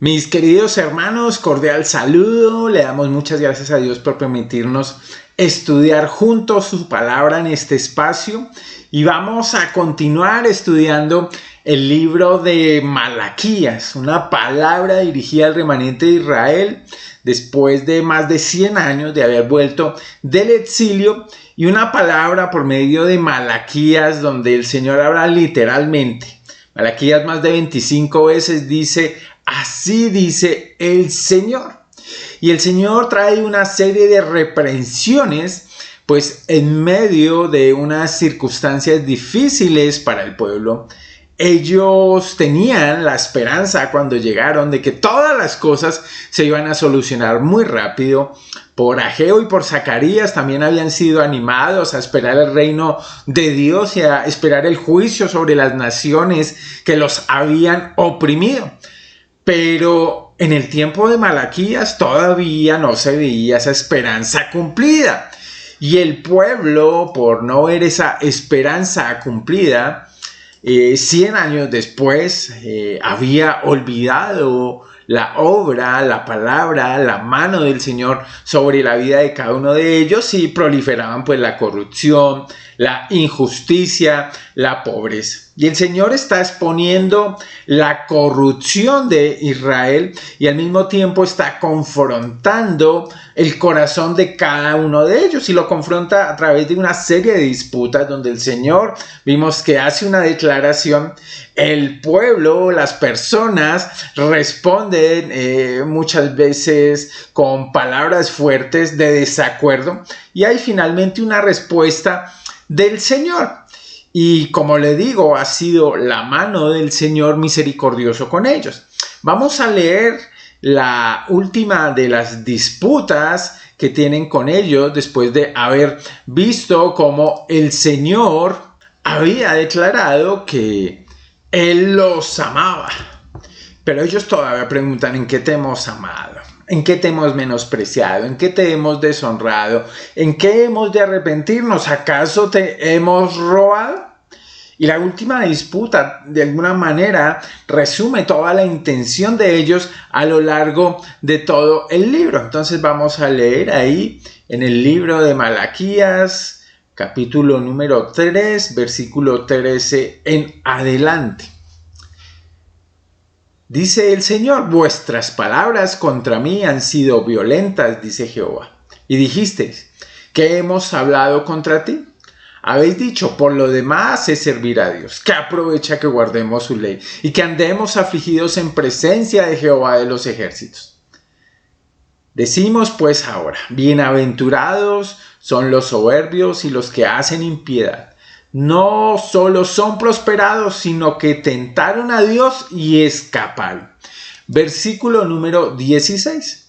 Mis queridos hermanos, cordial saludo. Le damos muchas gracias a Dios por permitirnos estudiar juntos su palabra en este espacio. Y vamos a continuar estudiando el libro de Malaquías, una palabra dirigida al remanente de Israel después de más de 100 años de haber vuelto del exilio, y una palabra por medio de Malaquías donde el Señor habla literalmente. Malaquías más de 25 veces dice: así dice el Señor. Y el Señor trae una serie de reprensiones, pues en medio de unas circunstancias difíciles para el pueblo. Ellos tenían la esperanza cuando llegaron de que todas las cosas se iban a solucionar muy rápido. Por Ageo y por Zacarías también habían sido animados a esperar el reino de Dios y a esperar el juicio sobre las naciones que los habían oprimido. Pero en el tiempo de Malaquías todavía no se veía esa esperanza cumplida. Y el pueblo, por no ver esa esperanza cumplida, 100 años después había olvidado la obra, la palabra, la mano del Señor sobre la vida de cada uno de ellos, y proliferaban pues la corrupción, la injusticia, la pobreza. Y el Señor está exponiendo la corrupción de Israel y al mismo tiempo está confrontando el corazón de cada uno de ellos, y lo confronta a través de una serie de disputas donde el Señor vimos que hace una declaración. El pueblo, las personas responden muchas veces con palabras fuertes de desacuerdo, y hay finalmente una respuesta del Señor. Y como le digo, ha sido la mano del Señor misericordioso con ellos. Vamos a leer la última de las disputas que tienen con ellos después de haber visto cómo el Señor había declarado que Él los amaba. Pero ellos todavía preguntan: ¿en qué te hemos amado? ¿En qué te hemos menospreciado? ¿En qué te hemos deshonrado? ¿En qué hemos de arrepentirnos? ¿Acaso te hemos robado? Y la última disputa, de alguna manera, resume toda la intención de ellos a lo largo de todo el libro. Entonces vamos a leer ahí en el libro de Malaquías, capítulo número 3, versículo 13 en adelante. Dice el Señor: vuestras palabras contra mí han sido violentas, dice Jehová. Y dijisteis: ¿qué hemos hablado contra ti? Habéis dicho: por lo demás es servir a Dios. ¿Qué aprovecha que guardemos su ley y que andemos afligidos en presencia de Jehová de los ejércitos? Decimos pues ahora: bienaventurados son los soberbios y los que hacen impiedad. No solo son prosperados, sino que tentaron a Dios y escaparon. Versículo número 16.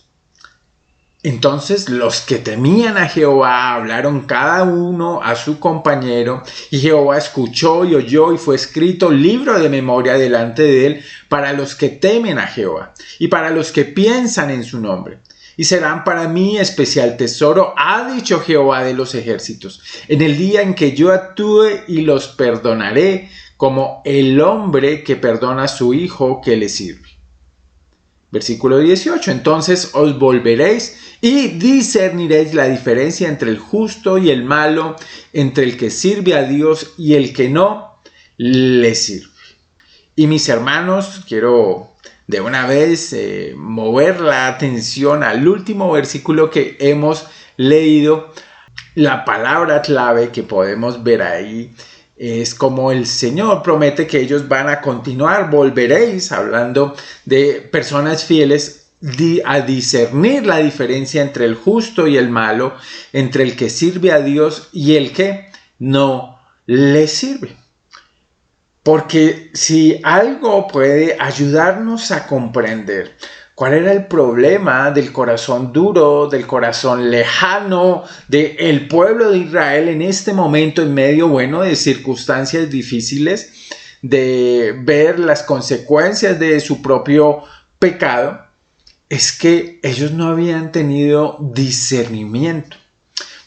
Entonces los que temían a Jehová hablaron cada uno a su compañero, y Jehová escuchó y oyó, y fue escrito libro de memoria delante de él para los que temen a Jehová y para los que piensan en su nombre. Y serán para mí especial tesoro, ha dicho Jehová de los ejércitos, en el día en que yo actúe y los perdonaré, como el hombre que perdona a su hijo que le sirve. Versículo 18. Entonces os volveréis y discerniréis la diferencia entre el justo y el malo, entre el que sirve a Dios y el que no le sirve. Y mis hermanos, quiero de una vez mover la atención al último versículo que hemos leído. La palabra clave que podemos ver ahí es como el Señor promete que ellos van a continuar. Volveréis, hablando de personas fieles, a discernir la diferencia entre el justo y el malo, entre el que sirve a Dios y el que no le sirve. Porque si algo puede ayudarnos a comprender cuál era el problema del corazón duro, del corazón lejano del pueblo de Israel en este momento, en medio, de circunstancias difíciles, de ver las consecuencias de su propio pecado, es que ellos no habían tenido discernimiento.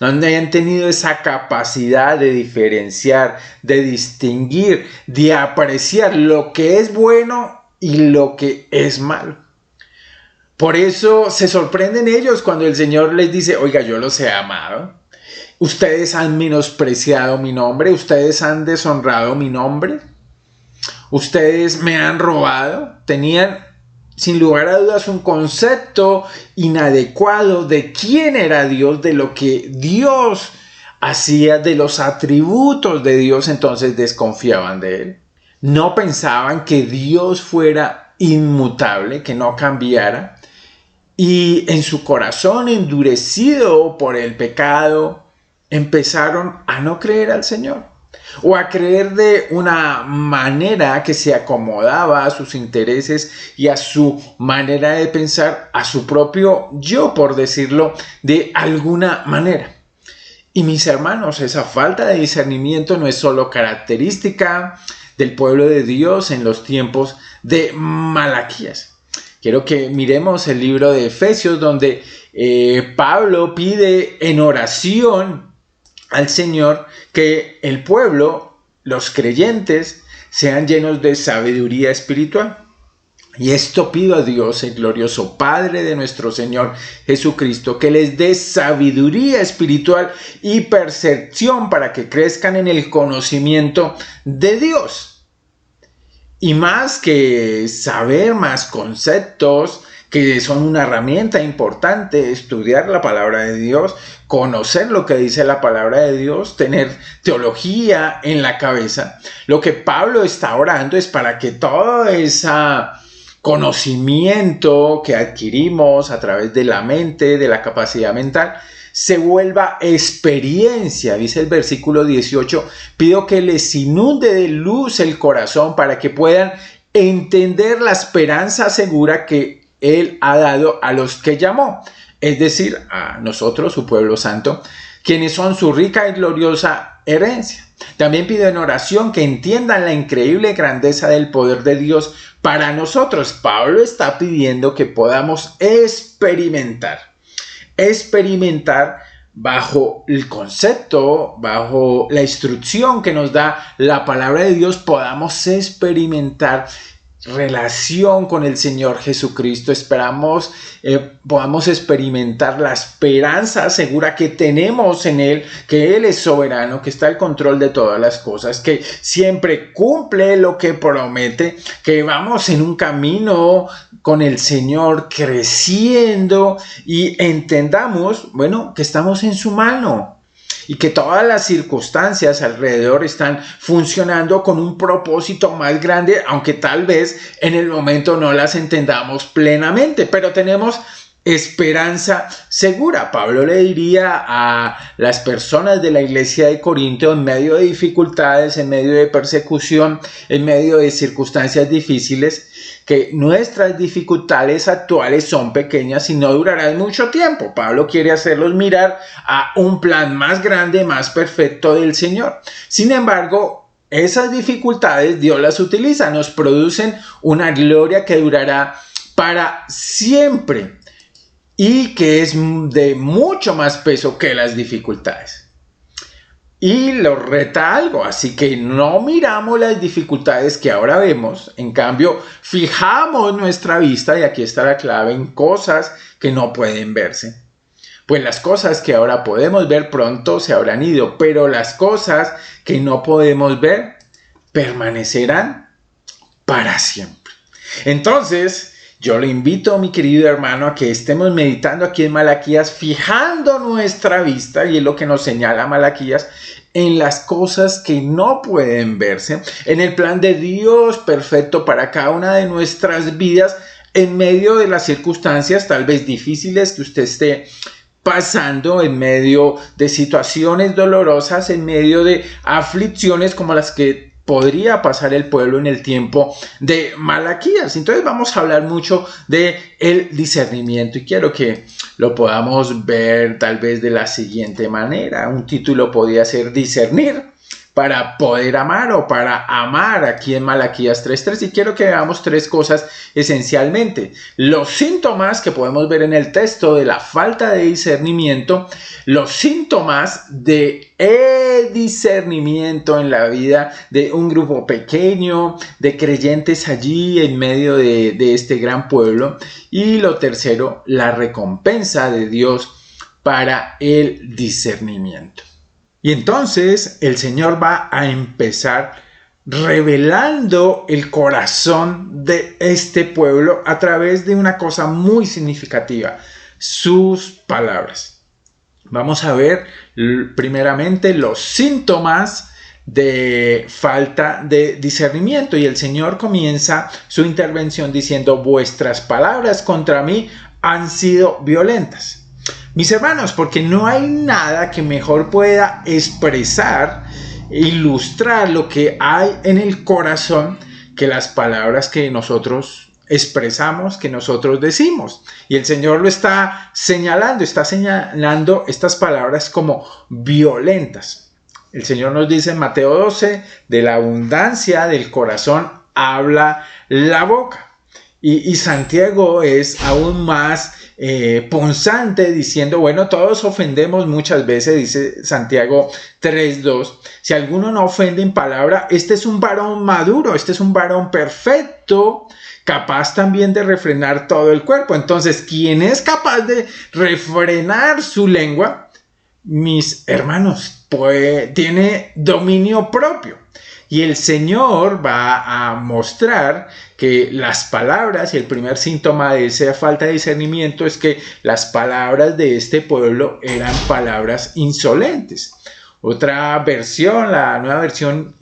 No habían tenido esa capacidad de diferenciar, de distinguir, de apreciar lo que es bueno y lo que es malo. Por eso se sorprenden ellos cuando el Señor les dice, oiga, yo los he amado. Ustedes han menospreciado mi nombre, ustedes han deshonrado mi nombre, ustedes me han robado. Tenían sin lugar a dudas un concepto inadecuado de quién era Dios, de lo que Dios hacía, de los atributos de Dios, entonces desconfiaban de él. No pensaban que Dios fuera inmutable, que no cambiara, y en su corazón endurecido por el pecado, empezaron a no creer al Señor, o a creer de una manera que se acomodaba a sus intereses y a su manera de pensar, a su propio yo, por decirlo de alguna manera. Y mis hermanos, esa falta de discernimiento no es solo característica del pueblo de Dios en los tiempos de Malaquías. Quiero que miremos el libro de Efesios, donde Pablo pide en oración al Señor que el pueblo, los creyentes, sean llenos de sabiduría espiritual. Y esto pido a Dios, el glorioso Padre de nuestro Señor Jesucristo, que les dé sabiduría espiritual y percepción para que crezcan en el conocimiento de Dios. Y más que saber más conceptos, que son una herramienta importante, estudiar la palabra de Dios, conocer lo que dice la palabra de Dios, tener teología en la cabeza. Lo que Pablo está orando es para que todo ese conocimiento que adquirimos a través de la mente, de la capacidad mental, se vuelva experiencia. Dice el versículo 18, pido que les inunde de luz el corazón para que puedan entender la esperanza segura que Él ha dado a los que llamó, es decir, a nosotros, su pueblo santo, quienes son su rica y gloriosa herencia. También pido en oración que entiendan la increíble grandeza del poder de Dios para nosotros. Pablo está pidiendo que podamos experimentar bajo el concepto, bajo la instrucción que nos da la palabra de Dios, podamos experimentar relación con el Señor Jesucristo. Podamos experimentar la esperanza segura que tenemos en Él, que Él es soberano, que está al control de todas las cosas, que siempre cumple lo que promete, que vamos en un camino con el Señor creciendo y entendamos, que estamos en su mano. Y que todas las circunstancias alrededor están funcionando con un propósito más grande, aunque tal vez en el momento no las entendamos plenamente, pero tenemos esperanza segura. Pablo le diría a las personas de la iglesia de Corinto, en medio de dificultades, en medio de persecución, en medio de circunstancias difíciles, que nuestras dificultades actuales son pequeñas y no durarán mucho tiempo. Pablo quiere hacerlos mirar a un plan más grande, más perfecto del Señor. Sin embargo, esas dificultades Dios las utiliza, nos producen una gloria que durará para siempre y que es de mucho más peso que las dificultades. Y lo reta algo, así que no miramos las dificultades que ahora vemos, en cambio fijamos nuestra vista, y aquí está la clave, en cosas que no pueden verse. Pues las cosas que ahora podemos ver pronto se habrán ido, pero las cosas que no podemos ver permanecerán para siempre. Entonces, yo le invito, mi querido hermano, a que estemos meditando aquí en Malaquías, fijando nuestra vista, y es lo que nos señala Malaquías, en las cosas que no pueden verse, en el plan de Dios perfecto para cada una de nuestras vidas, en medio de las circunstancias tal vez difíciles que usted esté pasando, en medio de situaciones dolorosas, en medio de aflicciones como las que podría pasar el pueblo en el tiempo de Malaquías. Entonces vamos a hablar mucho de el discernimiento y quiero que lo podamos ver tal vez de la siguiente manera. Un título podría ser discernir para poder amar o para amar aquí en Malaquías 3:3. Y quiero que veamos tres cosas esencialmente. Los síntomas que podemos ver en el texto de la falta de discernimiento, los síntomas de discernimiento en la vida de un grupo pequeño de creyentes allí en medio de este gran pueblo. Y lo tercero, la recompensa de Dios para el discernimiento. Y entonces el Señor va a empezar revelando el corazón de este pueblo a través de una cosa muy significativa, sus palabras. Vamos a ver primeramente los síntomas de falta de discernimiento, y el Señor comienza su intervención diciendo: vuestras palabras contra mí han sido violentas. Mis hermanos, porque no hay nada que mejor pueda expresar, ilustrar lo que hay en el corazón que las palabras que nosotros expresamos, que nosotros decimos. Y el Señor lo está señalando estas palabras como violentas. El Señor nos dice en Mateo 12, de la abundancia del corazón habla la boca. Y Santiago es aún más punzante diciendo, bueno, todos ofendemos muchas veces, dice Santiago 3:2, si alguno no ofende en palabra, este es un varón maduro, este es un varón perfecto, capaz también de refrenar todo el cuerpo. Entonces, ¿quién es capaz de refrenar su lengua? Mis hermanos, pues tiene dominio propio. Y el Señor va a mostrar que las palabras, y el primer síntoma de esa falta de discernimiento es que las palabras de este pueblo eran palabras insolentes. Otra versión, la nueva versión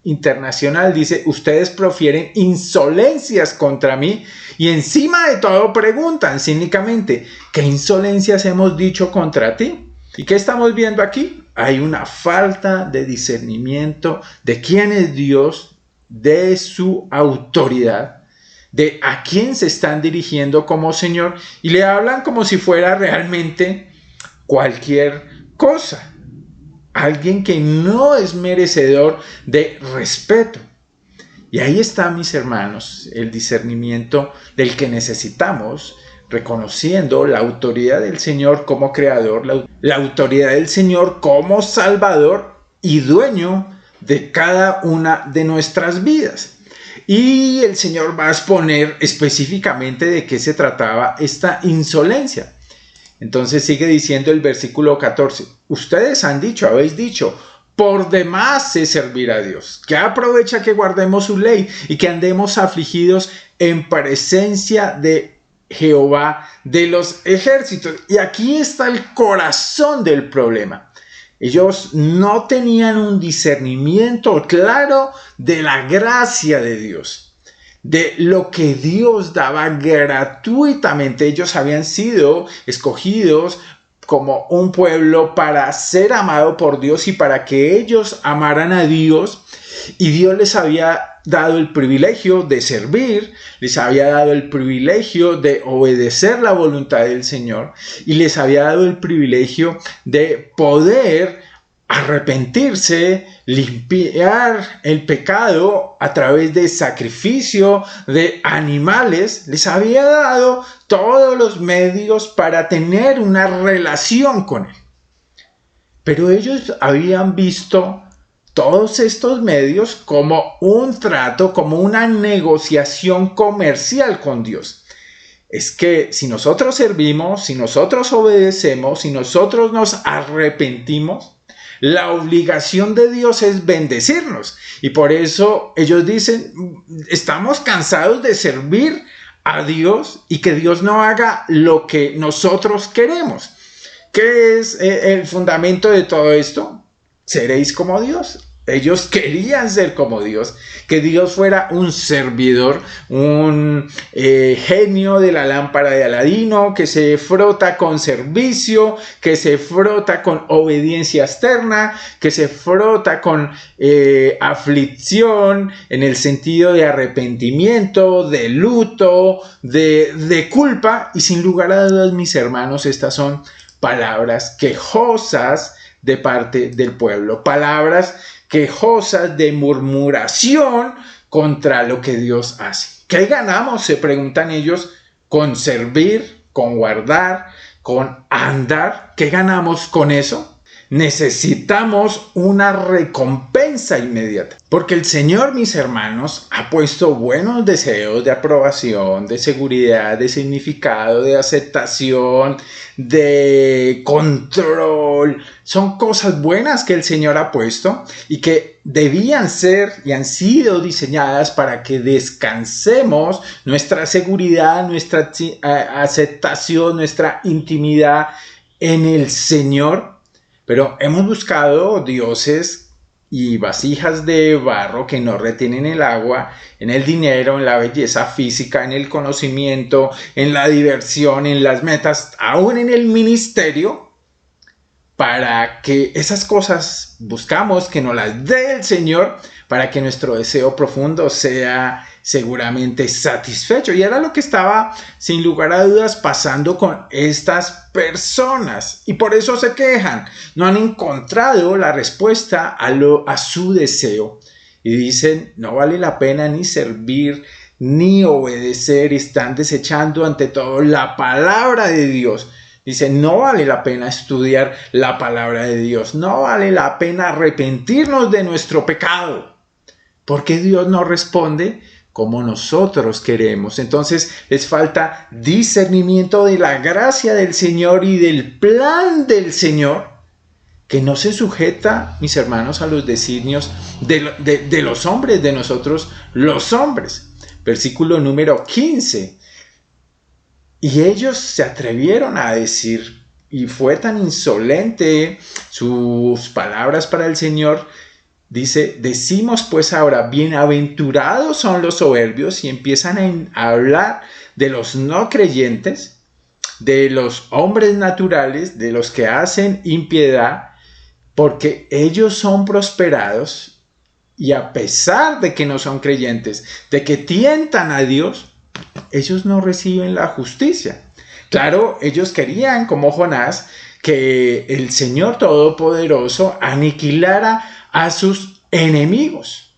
internacional, dice: ustedes profieren insolencias contra mí y encima de todo preguntan cínicamente: ¿qué insolencias hemos dicho contra ti? ¿Y qué estamos viendo aquí? Hay una falta de discernimiento de quién es Dios, de su autoridad, de a quién se están dirigiendo como Señor, y le hablan como si fuera realmente cualquier cosa. Alguien que no es merecedor de respeto. Y ahí está, mis hermanos, el discernimiento del que necesitamos, reconociendo la autoridad del Señor como creador, la autoridad del Señor como salvador y dueño de cada una de nuestras vidas. Y el Señor va a exponer específicamente de qué se trataba esta insolencia. Entonces sigue diciendo el versículo 14, ustedes habéis dicho, por demás es servir a Dios. ¿Qué aprovecha que guardemos su ley y que andemos afligidos en presencia de Jehová de los ejércitos? Y aquí está el corazón del problema. Ellos no tenían un discernimiento claro de la gracia de Dios, de lo que Dios daba gratuitamente. Ellos habían sido escogidos como un pueblo para ser amado por Dios y para que ellos amaran a Dios, y Dios les había dado el privilegio de servir, les había dado el privilegio de obedecer la voluntad del Señor, y les había dado el privilegio de poder arrepentirse, limpiar el pecado a través de sacrificio de animales. Les había dado todos los medios para tener una relación con Él. Pero ellos habían visto todos estos medios como un trato, como una negociación comercial con Dios. Es que si nosotros servimos, si nosotros obedecemos, si nosotros nos arrepentimos, la obligación de Dios es bendecirnos. Y por eso ellos dicen, estamos cansados de servir a Dios y que Dios no haga lo que nosotros queremos. ¿Qué es el fundamento de todo esto? Seréis como Dios. Ellos querían ser como Dios, que Dios fuera un servidor, un genio de la lámpara de Aladino, que se frota con servicio, que se frota con obediencia externa, que se frota con aflicción en el sentido de arrepentimiento, de luto, de culpa. Y sin lugar a dudas, mis hermanos, estas son palabras quejosas de parte del pueblo. Palabras quejosas de murmuración contra lo que Dios hace. ¿Qué ganamos? Se preguntan ellos, con servir, con guardar, con andar. ¿Qué ganamos con eso? Necesitamos una recompensa inmediata. Porque el Señor, mis hermanos, ha puesto buenos deseos de aprobación, de seguridad, de significado, de aceptación, de control. Son cosas buenas que el Señor ha puesto y que debían ser y han sido diseñadas para que descansemos nuestra seguridad, nuestra aceptación, nuestra intimidad en el Señor. Pero hemos buscado dioses y vasijas de barro que no retienen el agua, en el dinero, en la belleza física, en el conocimiento, en la diversión, en las metas, aún en el ministerio, para que esas cosas buscamos que nos las dé el Señor, para que nuestro deseo profundo sea seguramente satisfecho. Y era lo que estaba, sin lugar a dudas, pasando con estas personas. Y por eso se quejan. No han encontrado la respuesta a su deseo. Y dicen, no vale la pena ni servir, ni obedecer. Están desechando ante todo la palabra de Dios. Dice, no vale la pena estudiar la palabra de Dios. No vale la pena arrepentirnos de nuestro pecado. Porque Dios no responde como nosotros queremos. Entonces les falta discernimiento de la gracia del Señor y del plan del Señor, que no se sujeta, mis hermanos, a los designios de los hombres, de nosotros los hombres. Versículo número 15. Y ellos se atrevieron a decir, y fue tan insolente sus palabras para el Señor. Dice, decimos pues ahora, bienaventurados son los soberbios, y empiezan a hablar de los no creyentes, de los hombres naturales, de los que hacen impiedad, porque ellos son prosperados, y a pesar de que no son creyentes, de que tientan a Dios, ellos no reciben la justicia. Claro, ellos querían, como Jonás, que el Señor Todopoderoso aniquilara a sus enemigos.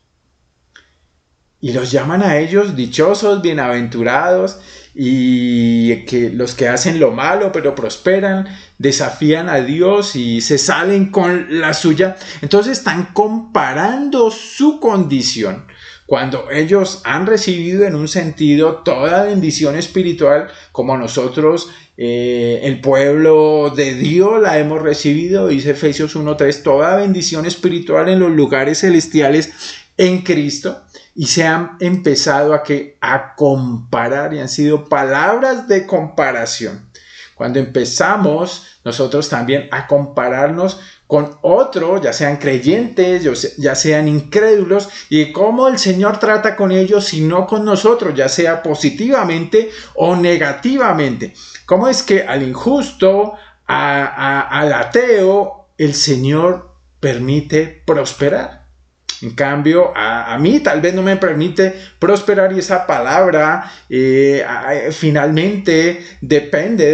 Y los llaman a ellos dichosos, bienaventurados, y que los que hacen lo malo pero prosperan, desafían a Dios y se salen con la suya. Entonces están comparando su condición cuando ellos han recibido en un sentido toda bendición espiritual, como nosotros, el pueblo de Dios, la hemos recibido, dice Efesios 1:3, toda bendición espiritual en los lugares celestiales en Cristo, y se han empezado a comparar, y han sido palabras de comparación. Cuando empezamos nosotros también a compararnos con otros, ya sean creyentes, ya sean incrédulos, y cómo el Señor trata con ellos y no con nosotros, ya sea positivamente o negativamente. ¿Cómo es que al injusto, al ateo, el Señor permite prosperar? En cambio, a mí tal vez no me permite prosperar, y esa palabra finalmente depende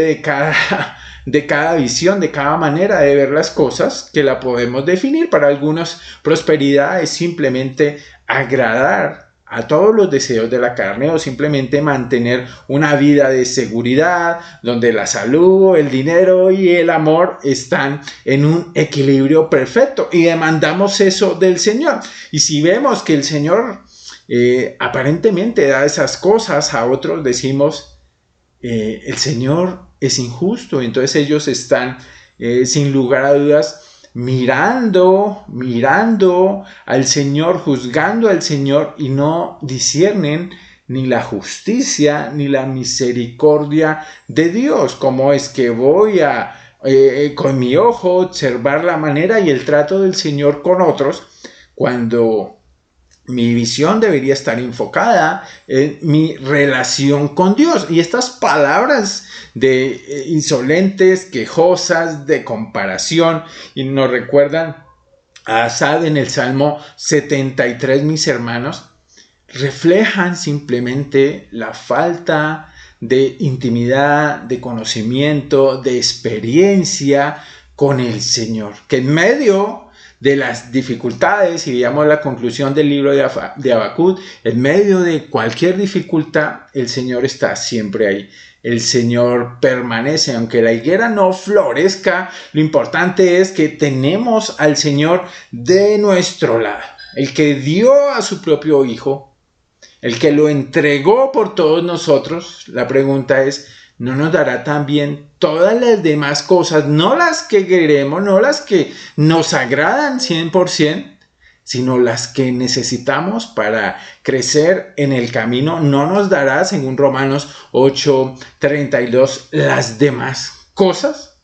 de cada visión, de cada manera de ver las cosas, que la podemos definir. Para algunos, prosperidad es simplemente agradar a todos los deseos de la carne, o simplemente mantener una vida de seguridad, donde la salud, el dinero y el amor están en un equilibrio perfecto, y demandamos eso del Señor. Y si vemos que el Señor aparentemente da esas cosas a otros, decimos, el Señor es injusto. Entonces ellos están sin lugar a dudas mirando al Señor, juzgando al Señor, y no disciernen ni la justicia ni la misericordia de Dios. ¿Cómo es que voy a con mi ojo observar la manera y el trato del Señor con otros, cuando mi visión debería estar enfocada en mi relación con Dios? Y estas palabras de insolentes, quejosas, de comparación, y nos recuerdan a Asaf en el Salmo 73, mis hermanos, reflejan simplemente la falta de intimidad, de conocimiento, de experiencia con el Señor, que en medio de las dificultades, y veamos la conclusión del libro de Habacuc, en medio de cualquier dificultad, el Señor está siempre ahí. El Señor permanece, aunque la higuera no florezca, lo importante es que tenemos al Señor de nuestro lado, el que dio a su propio Hijo, el que lo entregó por todos nosotros. La pregunta es, ¿no nos dará también todas las demás cosas, no las que queremos, no las que nos agradan 100%, sino las que necesitamos para crecer en el camino? ¿No nos dará, según Romanos 8:32, las demás cosas?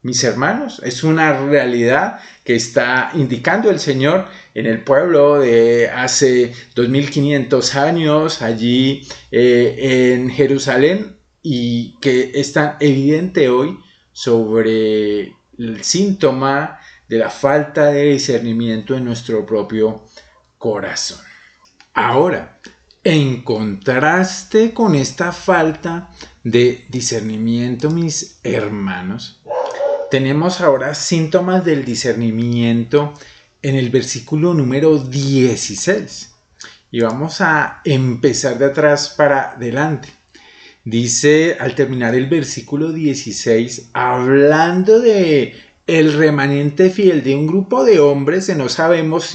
Mis hermanos, es una realidad que está indicando el Señor en el pueblo de hace 2500 años, allí en Jerusalén, y que es tan evidente hoy sobre el síntoma de la falta de discernimiento en nuestro propio corazón. Ahora, en contraste con esta falta de discernimiento, mis hermanos, tenemos ahora síntomas del discernimiento en el versículo número 16. Y vamos a empezar de atrás para adelante. Dice al terminar el versículo 16, hablando de el remanente fiel de un grupo de hombres que no sabemos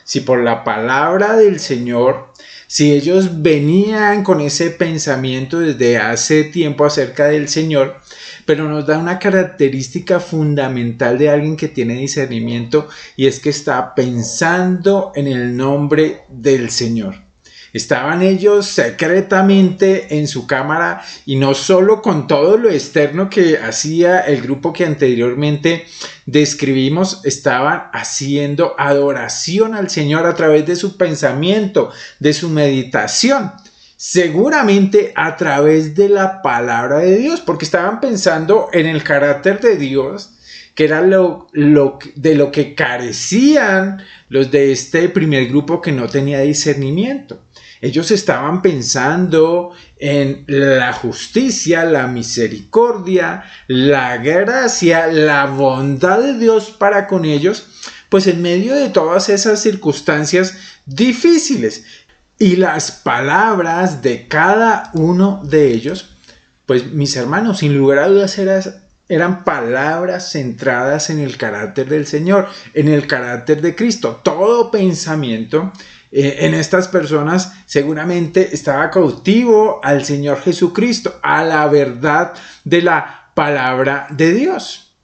si por la palabra del Señor, si ellos venían con ese pensamiento desde hace tiempo acerca del Señor, pero nos da una característica fundamental de alguien que tiene discernimiento, y es que está pensando en el nombre del Señor. Estaban ellos secretamente en su cámara, y no solo con todo lo externo que hacía el grupo que anteriormente describimos, estaban haciendo adoración al Señor a través de su pensamiento, de su meditación, seguramente a través de la palabra de Dios, porque estaban pensando en el carácter de Dios, que era de lo que carecían los de este primer grupo que no tenía discernimiento. Ellos estaban pensando en la justicia, la misericordia, la gracia, la bondad de Dios para con ellos, pues en medio de todas esas circunstancias difíciles. Y las palabras de cada uno de ellos, pues mis hermanos, sin lugar a dudas eran palabras centradas en el carácter del Señor, en el carácter de Cristo. Todo pensamiento en estas personas seguramente estaba cautivo al Señor Jesucristo, a la verdad de la palabra de Dios.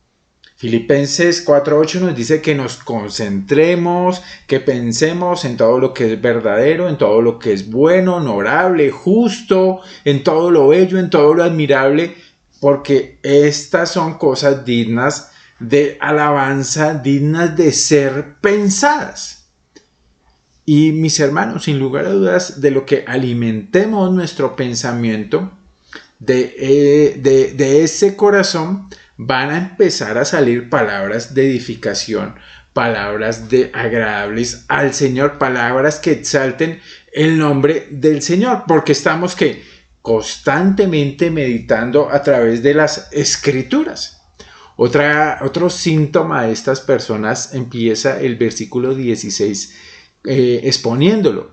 Filipenses 4:8 nos dice que nos concentremos, que pensemos en todo lo que es verdadero, en todo lo que es bueno, honorable, justo, en todo lo bello, en todo lo admirable, porque estas son cosas dignas de alabanza, dignas de ser pensadas. Y mis hermanos, sin lugar a dudas, de lo que alimentemos nuestro pensamiento, de ese corazón, van a empezar a salir palabras de edificación, palabras agradables al Señor, palabras que exalten el nombre del Señor, porque estamos constantemente meditando a través de las Escrituras. Otro síntoma de estas personas empieza el versículo 16 exponiéndolo.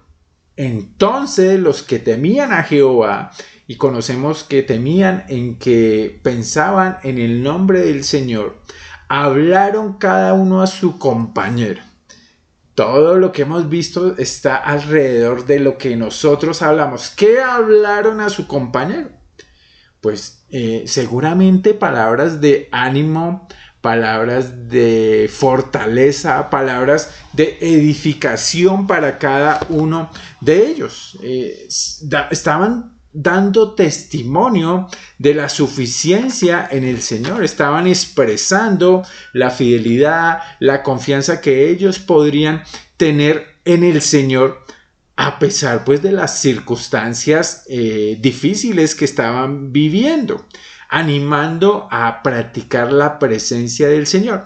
Entonces los que temían a Jehová, y conocemos que temían en que pensaban en el nombre del Señor, hablaron cada uno a su compañero. Todo lo que hemos visto está alrededor de lo que nosotros hablamos. ¿Qué hablaron a su compañero? Pues seguramente palabras de ánimo, palabras de fortaleza, palabras de edificación para cada uno de ellos. Estaban dando testimonio de la suficiencia en el Señor, estaban expresando la fidelidad, la confianza que ellos podrían tener en el Señor, a pesar pues de las circunstancias difíciles que estaban viviendo, animando a practicar la presencia del Señor.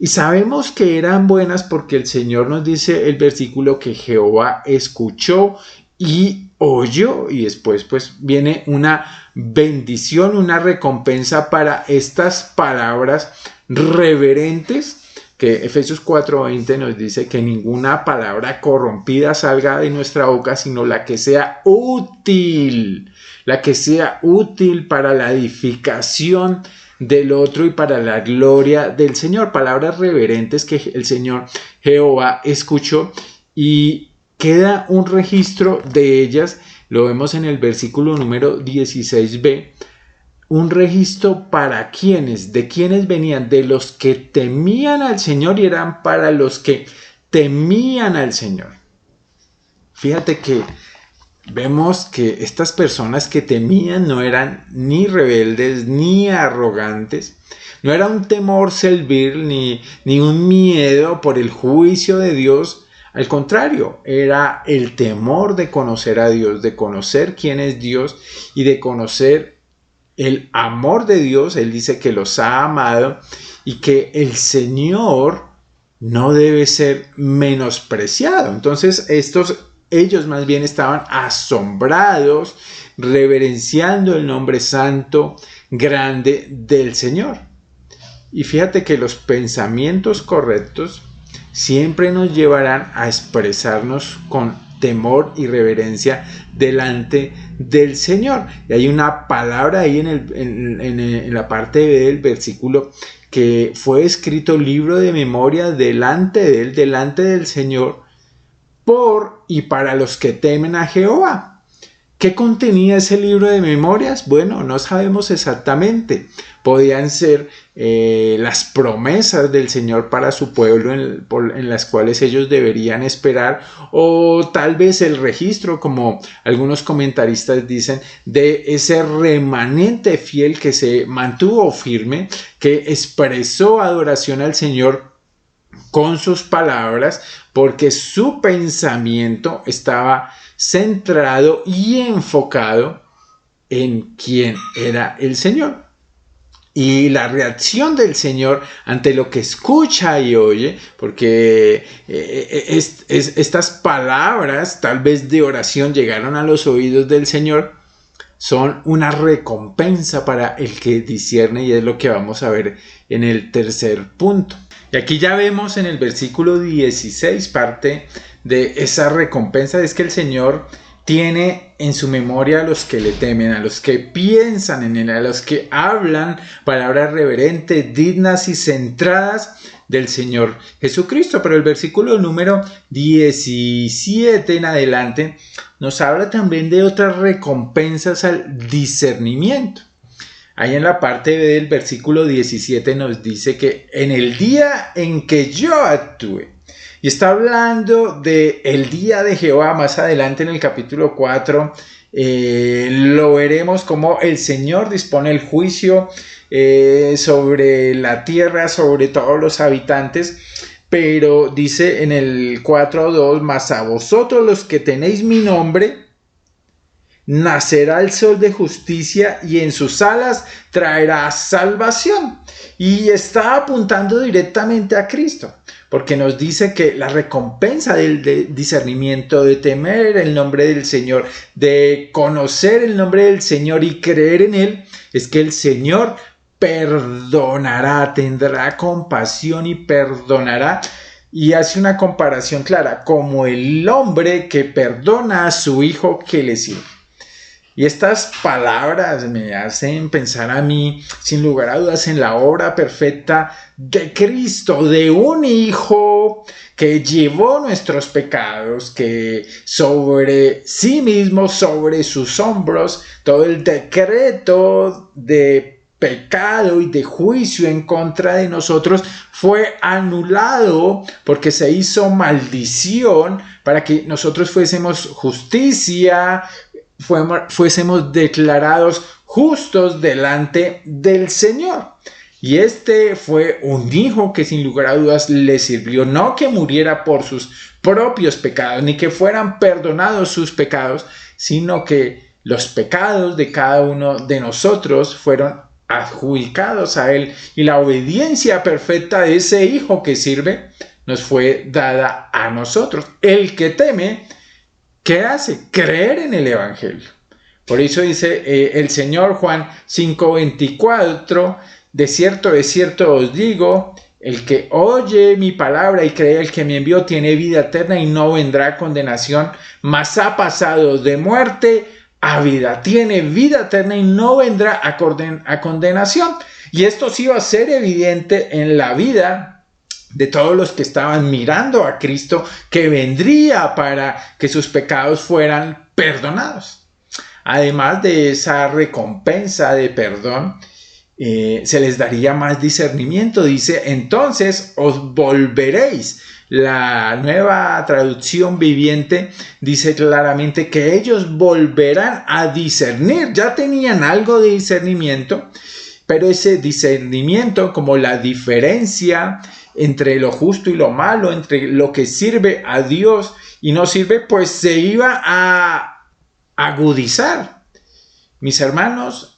Y sabemos que eran buenas porque el Señor nos dice el versículo que Jehová escuchó y oyó, y después pues viene una bendición, una recompensa para estas palabras reverentes, que Efesios 4:20 nos dice que ninguna palabra corrompida salga de nuestra boca, sino la que sea útil para la edificación del otro y para la gloria del Señor. Palabras reverentes que el Señor Jehová escuchó, y queda un registro de ellas. Lo vemos en el versículo número 16b. Un registro para quienes, de quienes venían, de los que temían al Señor, y eran para los que temían al Señor. Fíjate que vemos que estas personas que temían no eran ni rebeldes ni arrogantes, no era un temor servil ni un miedo por el juicio de Dios. Al contrario, era el temor de conocer a Dios, de conocer quién es Dios y de conocer el amor de Dios. Él dice que los ha amado y que el Señor no debe ser menospreciado. Entonces ellos más bien estaban asombrados, reverenciando el nombre santo, grande del Señor. Y fíjate que los pensamientos correctos siempre nos llevarán a expresarnos con temor y reverencia delante del Señor. Y hay una palabra ahí en la parte B del versículo, que fue escrito libro de memoria delante de él, delante del Señor, por y para los que temen a Jehová. ¿Qué contenía ese libro de memorias? Bueno, no sabemos exactamente. Podían ser las promesas del Señor para su pueblo en las cuales ellos deberían esperar, o tal vez el registro, como algunos comentaristas dicen, de ese remanente fiel que se mantuvo firme, que expresó adoración al Señor con sus palabras, porque su pensamiento estaba centrado y enfocado en quién era el Señor. Y la reacción del Señor ante lo que escucha y oye, porque estas palabras tal vez de oración llegaron a los oídos del Señor, son una recompensa para el que discierne, y es lo que vamos a ver en el tercer punto. Y aquí ya vemos en el versículo 16 parte de esa recompensa. Es que el Señor tiene en su memoria a los que le temen, a los que piensan en él, a los que hablan palabras reverentes, dignas y centradas del Señor Jesucristo. Pero el versículo número 17 en adelante nos habla también de otras recompensas al discernimiento. Ahí en la parte B del versículo 17 nos dice que en el día en que yo actúe, y está hablando del día de Jehová. Más adelante en el capítulo 4 lo veremos como el Señor dispone el juicio sobre la tierra, sobre todos los habitantes. Pero dice en el 4:2, mas a vosotros los que tenéis mi nombre, nacerá el sol de justicia, y en sus alas traerá salvación. Y está apuntando directamente a Cristo, porque nos dice que la recompensa del discernimiento, de temer el nombre del Señor, de conocer el nombre del Señor y creer en él, es que el Señor perdonará, tendrá compasión y perdonará. Y hace una comparación clara, como el hombre que perdona a su hijo que le sirve. Y estas palabras me hacen pensar a mí, sin lugar a dudas, en la obra perfecta de Cristo, de un Hijo que llevó nuestros pecados, que sobre sí mismo, sobre sus hombros, todo el decreto de pecado y de juicio en contra de nosotros fue anulado, porque se hizo maldición para que nosotros fuésemos justicia, fuésemos declarados justos delante del Señor. Y este fue un hijo que sin lugar a dudas le sirvió, no que muriera por sus propios pecados, ni que fueran perdonados sus pecados, sino que los pecados de cada uno de nosotros fueron adjudicados a él, y la obediencia perfecta de ese hijo que sirve nos fue dada a nosotros. El que teme ¿qué hace? Creer en el Evangelio. Por eso dice el Señor, Juan 5:24, de cierto os digo, el que oye mi palabra y cree el que me envió tiene vida eterna y no vendrá a condenación, mas ha pasado de muerte a vida. Tiene vida eterna y no vendrá a condenación. Y esto sí va a ser evidente en la vida de todos los que estaban mirando a Cristo, que vendría para que sus pecados fueran perdonados. Además de esa recompensa de perdón, se les daría más discernimiento. Dice, entonces os volveréis. La Nueva Traducción Viviente dice claramente que ellos volverán a discernir. Ya tenían algo de discernimiento, pero ese discernimiento, como la diferencia entre lo justo y lo malo, entre lo que sirve a Dios y no sirve, pues se iba a agudizar. Mis hermanos,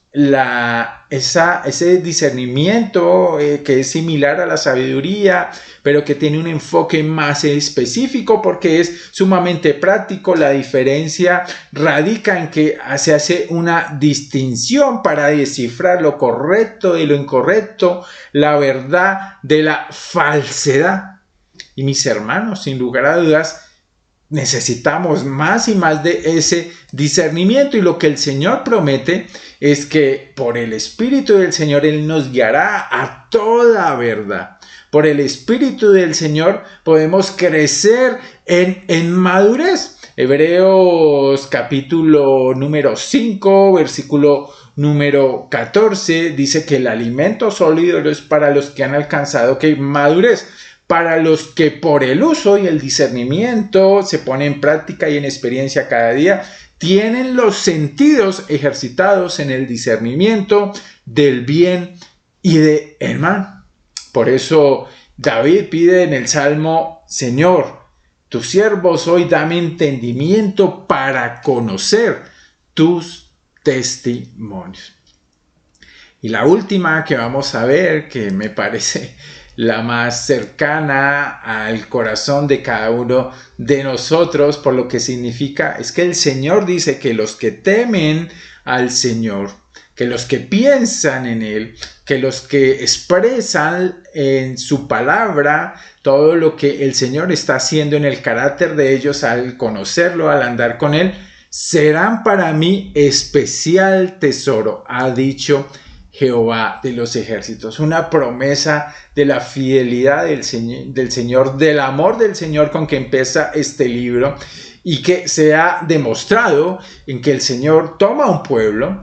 ese discernimiento que es similar a la sabiduría, pero que tiene un enfoque más específico porque es sumamente práctico. La diferencia radica en que se hace una distinción para descifrar lo correcto de lo incorrecto, la verdad de la falsedad. Y mis hermanos, sin lugar a dudas, necesitamos más y más de ese discernimiento, y lo que el Señor promete es que por el Espíritu del Señor Él nos guiará a toda verdad. Por el Espíritu del Señor podemos crecer en madurez. Hebreos capítulo número 5, versículo número 14, dice que el alimento sólido es para los que han alcanzado madurez. Para los que por el uso y el discernimiento se ponen en práctica y en experiencia cada día, tienen los sentidos ejercitados en el discernimiento del bien y del mal. Por eso David pide en el Salmo, Señor, tu siervo soy, dame entendimiento para conocer tus testimonios. Y la última que vamos a ver, que me parece la más cercana al corazón de cada uno de nosotros, por lo que significa, es que el Señor dice que los que temen al Señor, que los que piensan en Él, que los que expresan en su palabra todo lo que el Señor está haciendo en el carácter de ellos al conocerlo, al andar con Él, serán para mí especial tesoro, ha dicho Jehová de los ejércitos. Una promesa de la fidelidad del Señor, del amor del Señor con que empieza este libro, y que se ha demostrado en que el Señor toma un pueblo,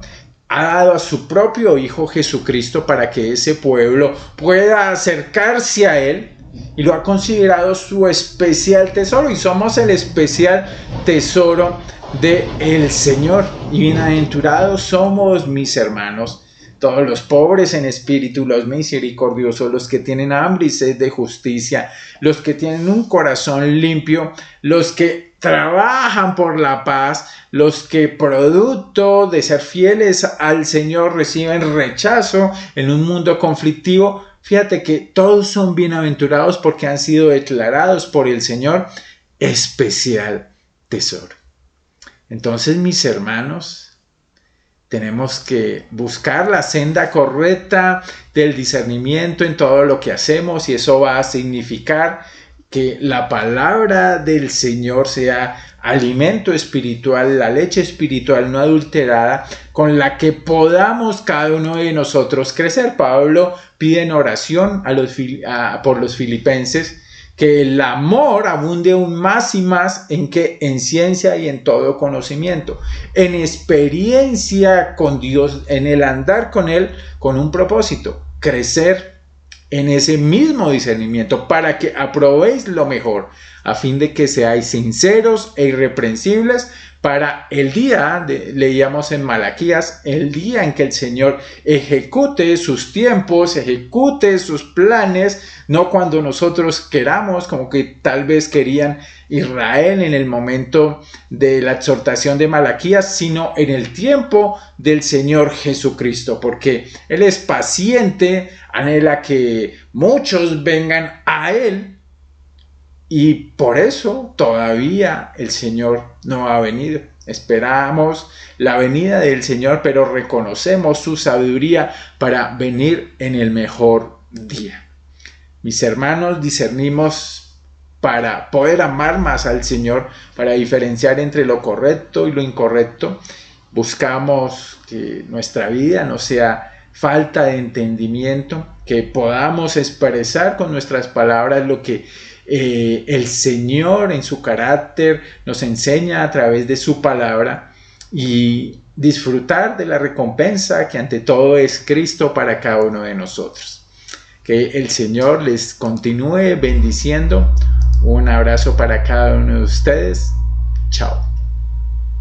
ha dado a su propio Hijo Jesucristo para que ese pueblo pueda acercarse a Él, y lo ha considerado su especial tesoro, y somos el especial tesoro del Señor. Y bienaventurados somos, mis hermanos, todos los pobres en espíritu, los misericordiosos, los que tienen hambre y sed de justicia, los que tienen un corazón limpio, los que trabajan por la paz, los que producto de ser fieles al Señor reciben rechazo en un mundo conflictivo. Fíjate que todos son bienaventurados porque han sido declarados por el Señor especial tesoro. Entonces, mis hermanos, tenemos que buscar la senda correcta del discernimiento en todo lo que hacemos, y eso va a significar que la palabra del Señor sea alimento espiritual, la leche espiritual no adulterada, con la que podamos cada uno de nosotros crecer. Pablo pide en oración por los filipenses que el amor abunde aún más y más en ciencia y en todo conocimiento, en experiencia con Dios, en el andar con Él con un propósito, crecer en ese mismo discernimiento para que aprobéis lo mejor, a fin de que seáis sinceros e irreprensibles para el día, leíamos en Malaquías, el día en que el Señor ejecute sus tiempos, ejecute sus planes, no cuando nosotros queramos, como que tal vez querían Israel en el momento de la exhortación de Malaquías, sino en el tiempo del Señor Jesucristo, porque Él es paciente, anhela que muchos vengan a Él, Y por eso todavía el Señor no ha venido. Esperamos la venida del Señor, pero reconocemos su sabiduría para venir en el mejor día. Mis hermanos, discernimos para poder amar más al Señor, para diferenciar entre lo correcto y lo incorrecto. Buscamos que nuestra vida no sea falta de entendimiento, que podamos expresar con nuestras palabras lo que el Señor en su carácter nos enseña a través de su palabra, y disfrutar de la recompensa que ante todo es Cristo para cada uno de nosotros. Que el Señor les continúe bendiciendo. Un abrazo para cada uno de ustedes. Chao.